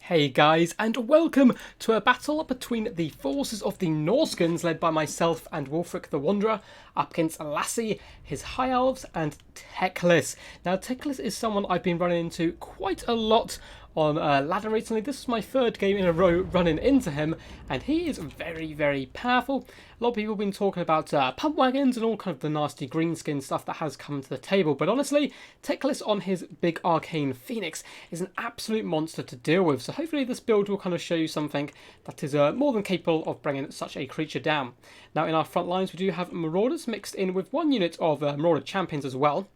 Hey guys, and welcome to a battle between the forces of the Norscans led by myself and Wulfric the Wanderer up against Lassie, his High Elves, and Teclis. Now Teclis is someone I've been running into quite a lot on ladder recently. This is my third game in a row running into him, and he is very powerful. A lot of people have been talking about pump wagons and all kind of the nasty greenskin stuff that has come to the table, but honestly, Teclis on his big arcane phoenix is an absolute monster to deal with, so hopefully this build will kind of show you something that is more than capable of bringing such a creature down. Now in our front lines we do have Marauders mixed in with one unit of Marauder Champions as well,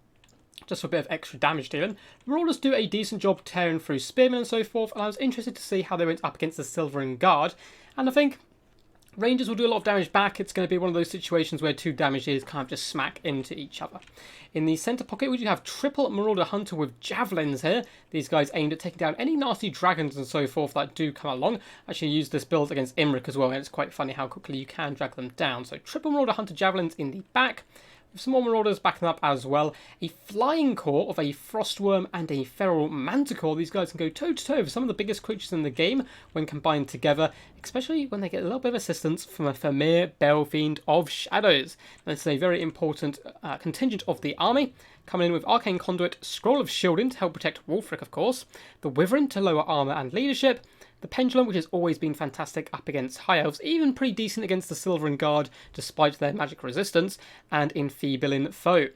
just for a bit of extra damage dealing. The Marauders do a decent job tearing through Spearmen and so forth, and I was interested to see how they went up against the Silvering Guard, and I think Rangers will do a lot of damage back. It's going to be one of those situations where two damage dealers kind of just smack into each other. In the centre pocket, we do have triple Marauder Hunter with javelins here. These guys aimed at taking down any nasty dragons and so forth that do come along. Actually use this build against Imric as well, and it's quite funny how quickly you can drag them down. So triple Marauder Hunter javelins in the back, with some more Marauders backing up as well. A flying core of a Frostworm and a Feral Manticore. These guys can go toe-to-toe with some of the biggest creatures in the game when combined together, especially when they get a little bit of assistance from a Famir Belfiend of Shadows. And it's a very important contingent of the army, coming in with Arcane Conduit, Scroll of Shielding to help protect Wulfric, of course, the Wyvern to lower armour and leadership, the Pendulum, which has always been fantastic up against High Elves, even pretty decent against the Silvering Guard despite their magic resistance, and enfeebling foe.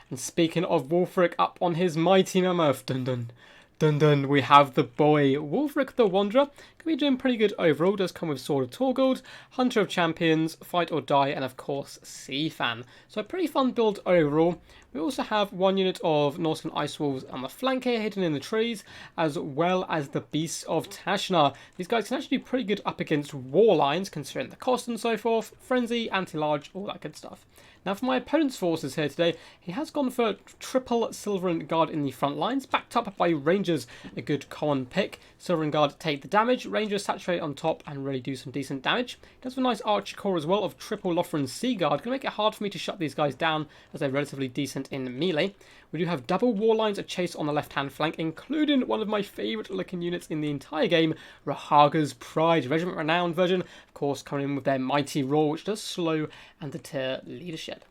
And speaking of Wulfric up on his mighty mammoth, dun, we have the boy, Wulfric the Wanderer. Can be doing pretty good overall. Does come with Sword of Torgold, Hunter of Champions, Fight or Die, and of course Sea Fan. So a pretty fun build overall. We also have one unit of Norscan Ice Wolves on the flank here, hidden in the trees, as well as the Beasts of Tashnar. These guys can actually be pretty good up against War Lines, considering the cost and so forth. Frenzy, Anti-Large, all that good stuff. Now for my opponent's forces here today, he has gone for triple Silvering Guard in the front lines, backed up by Rangers, a good common pick. Silvering Guard take the damage, Rangers saturate on top and really do some decent damage. He does have a nice Archer core as well of triple Lothran Sea Guard, going to make it hard for me to shut these guys down as they're relatively decent in melee. We do have double War Lines of Chase on the left-hand flank, including one of my favourite looking units in the entire game, Rahaga's Pride, Regiment Renowned version, of course coming in with their Mighty Roar, which does slow and deter leadership.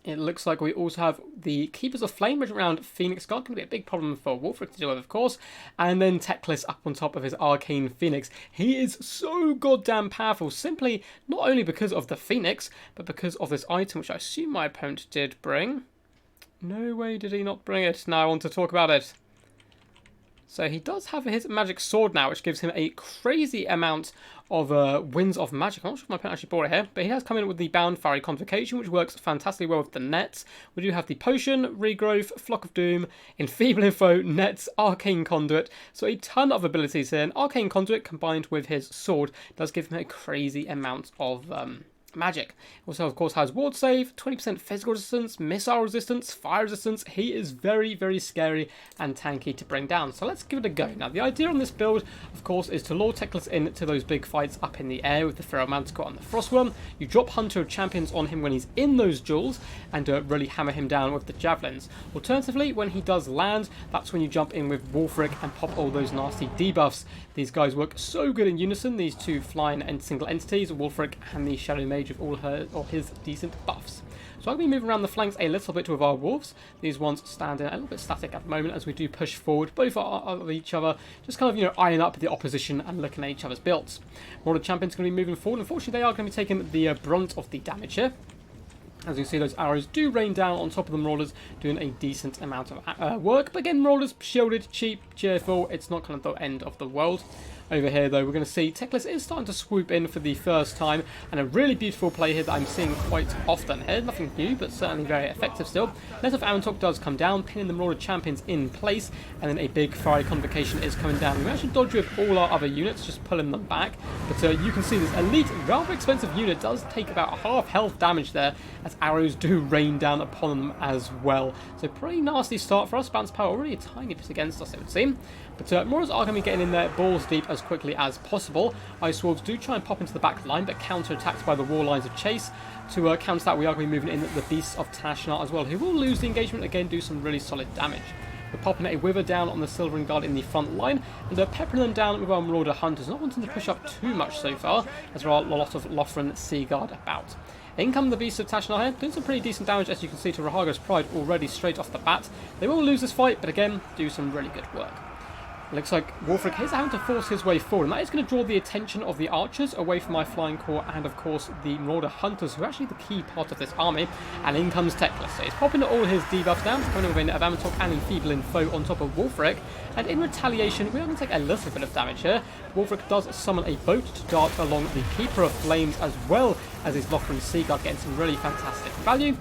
It looks like we also have the Keepers of Flame around Phoenix Guard, going to be a big problem for Wulfric to deal with, of course. And then Teclis up on top of his Arcane Phoenix. He is so goddamn powerful, simply not only because of the Phoenix, but because of this item, which I assume my opponent did bring. No way did he not bring it. Now I want to talk about it. So he does have his magic sword now, which gives him a crazy amount of winds of magic. I'm not sure if my opponent actually brought it here, but he has come in with the Bound Fiery Convocation, which works fantastically well with the nets. We do have the Potion, Regrowth, Flock of Doom, Enfeebling Foe, Nets, Arcane Conduit. So a ton of abilities here. And Arcane Conduit combined with his sword does give him a crazy amount of magic. Also, of course, has ward save, 20% physical resistance, missile resistance, fire resistance. He is very scary and tanky to bring down. So let's give it a go. Now, the idea on this build, of course, is to lure Teclis into those big fights up in the air with the Feral Manticore and the Frostworm. You drop Hunter of Champions on him when he's in those duels and really hammer him down with the javelins. Alternatively, when he does land, that's when you jump in with Wulfric and pop all those nasty debuffs. These guys work so good in unison, these two flying and single entities, Wulfric and the Shadow Mage with all his decent buffs. So I'm going to be moving around the flanks a little bit with our wolves. These ones standing a little bit static at the moment as we do push forward, both of each other, just kind of, eyeing up the opposition and looking at each other's builds. Marauder Champions going to be moving forward. Unfortunately, they are going to be taking the brunt of the damage here. As you can see, those arrows do rain down on top of the Marauders, doing a decent amount of work. But again, Marauders shielded, cheap, cheerful. It's not kind of the end of the world. Over here, though, we're going to see Teclis is starting to swoop in for the first time, and a really beautiful play here that I'm seeing quite often here. Nothing new, but certainly very effective still. Net of Arantok does come down, pinning the Marauder Champions in place, and then a big Fiery Convocation is coming down. We actually dodge with all our other units, just pulling them back, but you can see this elite, rather expensive unit does take about half health damage there, as arrows do rain down upon them as well. So pretty nasty start for us. Bounce power already a tiny bit against us, it would seem. But Marauders are going to be getting in there balls deep as quickly as possible. Ice Wolves do try and pop into the back line, but counter-attacked by the War Lines of Chase. To counter that, we are going to be moving in the Beasts of Tashnar as well, who will lose the engagement again, do some really solid damage. We're popping a Wither down on the Silver Guard in the front line, and peppering them down with our Marauder Hunters, not wanting to push up too much so far, as there are a lot of Lothran Sea Guard about. In come the Beasts of Tashnar here, doing some pretty decent damage, as you can see, to Rahaga's Pride already straight off the bat. They will lose this fight, but again, do some really good work. Looks like Wulfric is having to force his way forward, and that is going to draw the attention of the archers away from my flying corps and, of course, the Marauder Hunters, who are actually the key part of this army. And in comes Teclis. So he's popping all his debuffs down, coming with a Vamatok and Enfeebling Foe on top of Wulfric. And in retaliation, we are going to take a little bit of damage here. Wulfric does summon a boat to dart along the Keeper of Flames, as well as his Lothran Sea Guard, getting some really fantastic value.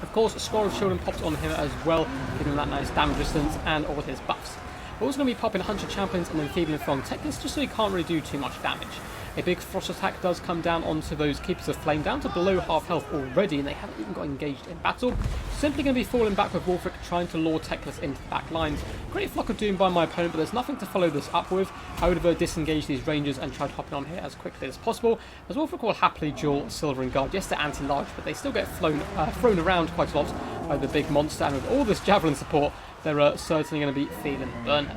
Of course, Scroll of Shielding pops on him as well, giving him that nice damage distance and all his buffs. We're also going to be popping 100 champions and then Enfeebling Foe on Teclis, just so he can't really do too much damage. A big frost attack does come down onto those Keepers of Flame, down to below half health already, and they haven't even got engaged in battle. Simply going to be falling back with Wulfric, trying to lure Teclis into the back lines. Great Flock of Doom by my opponent, but there's nothing to follow this up with. I would have disengaged these rangers and tried hopping on here as quickly as possible, as Wulfric will happily duel Silver Guard. Yes, they're anti-large, but they still get thrown around quite a lot by the big monster, and with all this javelin support, they're certainly going to be feeling the burn.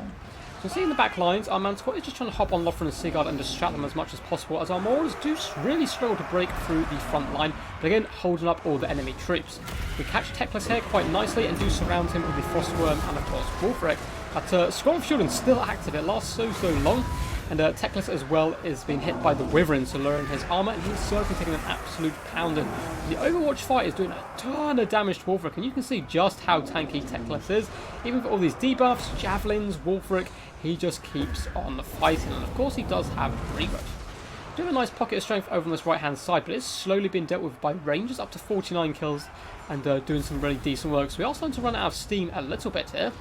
So see in the back lines, our Manticore is just trying to hop on Lothran and Sea Guard and distract them as much as possible, as our Marauders do really struggle to break through the front line, but again, holding up all the enemy troops. We catch Teclis here quite nicely and do surround him with the Frostworm and, of course, Wulfric. But Scroll of Shielding still active, it lasts so long. And Teclis as well is being hit by the Wyvern, so lowering his armour, and he's certainly taking an absolute pounding. The Overwatch fight is doing a ton of damage to Wulfric, and you can see just how tanky Teclis is. Even for all these debuffs, javelins, Wulfric, he just keeps on fighting, and of course he does have regrowth. Do have a nice pocket of strength over on this right hand side, but it's slowly being dealt with by rangers, up to 49 kills, and doing some really decent work. So we are starting to run out of steam a little bit here.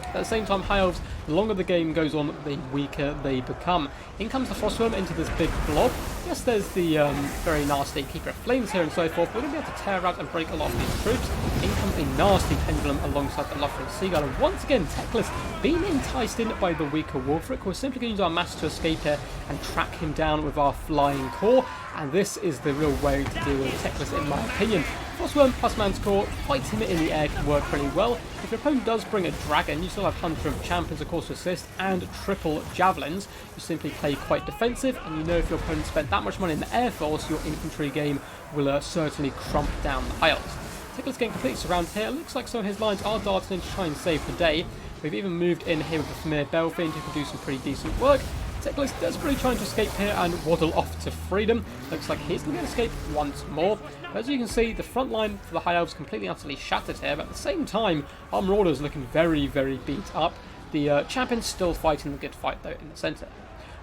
At the same time, High Elves, the longer the game goes on, the weaker they become. In comes the Frostworm into this big blob. Yes, there's the very nasty Keeper of Flames here and so forth. We're going to be able to tear out and break a lot of these troops. In comes a nasty Pendulum alongside the Lothran Sea Guard. And once again, Teclis being enticed in by the weaker Wulfric. We're simply going to use our Master to escape here and track him down with our Flying Corps. And this is the real way to deal with Teclis, in my opinion. Frostworm plus Manticore, fighting him in the air can work pretty well. If your opponent does bring a dragon, you still have Hunter of Champions, of course, to assist, and triple javelins. You simply play quite defensive, and you know if your opponent spent that much money in the Air Force, your infantry game will certainly crump down the High Elves. Teclis getting completely surrounded here. It looks like some of his lines are darting in to try and save the day. We've even moved in here with the Familiar Belfiend, who can do some pretty decent work. Teclis desperately trying to escape here and waddle off to freedom. Looks like he's going to escape once more. But as you can see, the front line for the High Elves completely utterly shattered here, but at the same time, our Marauders looking very beat up. The Champion's still fighting the good fight, though, in the centre.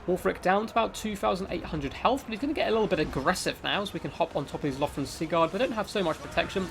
Wulfric down to about 2,800 health, but he's going to get a little bit aggressive now, so we can hop on top of his Lothran Sea Guard. They don't have so much protection.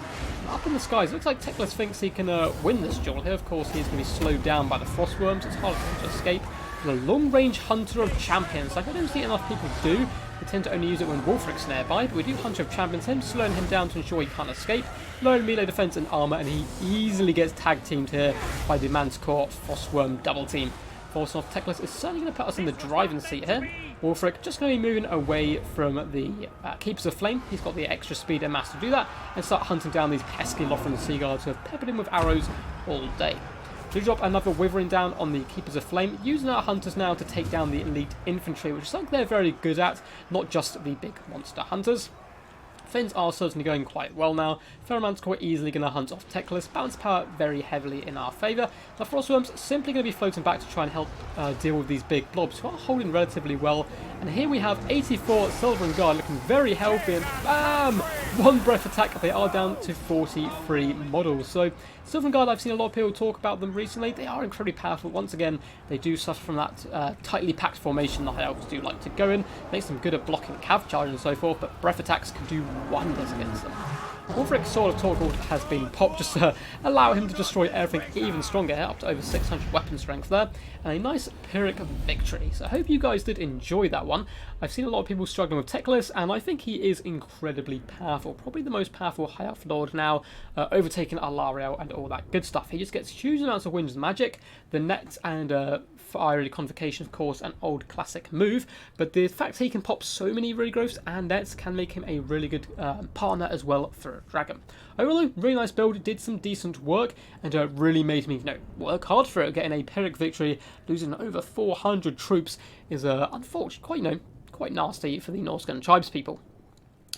Up in the skies, it looks like Teclis thinks he can win this duel here. Of course, he's going to be slowed down by the Frostworms. It's hard for him to escape. The long-range Hunter of Champions, like I don't see enough people do. They tend to only use it when Wulfric's nearby, but we do Hunter of Champions him, slowing him down to ensure he can't escape. Low melee defense and armor, and he easily gets tag teamed here by the Manticore Frostworm double team. Forcing off Teclis is certainly going to put us in the driving seat here. Wulfric just going to be moving away from the Keepers of Flame. He's got the extra speed and mass to do that, and start hunting down these pesky Lothran Sea Guards who have peppered him with arrows all day. We drop another Withering down on the Keepers of Flame, using our Hunters now to take down the elite infantry, which is something they're very good at, not just the big monster hunters. Things are certainly going quite well now. Manticore easily going to hunt off Teclis. Balance power very heavily in our favour. The Frostworms simply going to be floating back to try and help deal with these big blobs, who are holding relatively well. And here we have 84 Silver Guard looking very healthy, and bam! One breath attack. They are down to 43 models. So Silver Guard, I've seen a lot of people talk about them recently. They are incredibly powerful. Once again, they do suffer from that tightly packed formation the High Elves do like to go in. Makes them good at blocking cav charge and so forth, but breath attacks can do wonders against them. Wulfric's Sword of Torgold has been popped just to allow him to destroy everything even stronger, up to over 600 weapon strength there, and a nice Pyrrhic victory. So I hope you guys did enjoy that one. I've seen a lot of people struggling with Teclis, and I think he is incredibly powerful. Probably the most powerful High Elf Lord now, overtaking Alariel and all that good stuff. He just gets huge amounts of Wind's Magic, the Net and Fiery Convocation, of course, an old classic move, but the fact he can pop so many regrowths and nets can make him a really good partner as well for for a dragon. Overall, really nice build, did some decent work, and really made me, work hard for it. Getting a Pyrrhic victory, losing over 400 troops is unfortunately quite nasty for the Norscan tribespeople.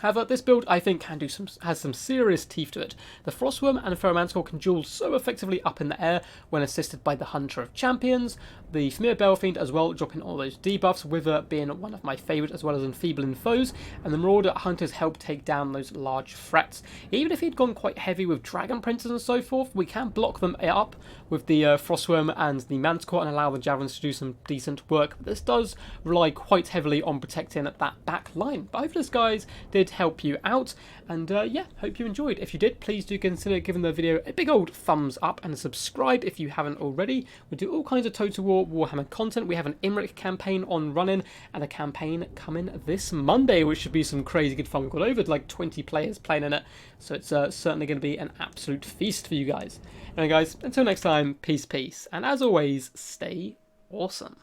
However, this build, I think, has some serious teeth to it. The Frostworm and Ferromanticore can duel so effectively up in the air when assisted by the Hunter of Champions, the Familiar Balefiend as well, dropping all those debuffs, Wither being one of my favourites, as well as Enfeebling Foes, and the Marauder Hunters help take down those large threats. Even if he'd gone quite heavy with Dragon Princes and so forth, we can block them up with the Frostworm and the Manticore and allow the Javelins to do some decent work. But this does rely quite heavily on protecting that back line. But hopefully this, guys, did help you out, and yeah, hope you enjoyed. If you did, please do consider giving the video a big old thumbs up and subscribe if you haven't already. We do all kinds of Total War Warhammer content. We have an Imric campaign on running and a campaign coming this Monday, which should be some crazy good fun. We've got over like 20 players playing in it, so it's certainly going to be an absolute feast for you guys. Anyway guys, until next time, peace, and as always, stay awesome.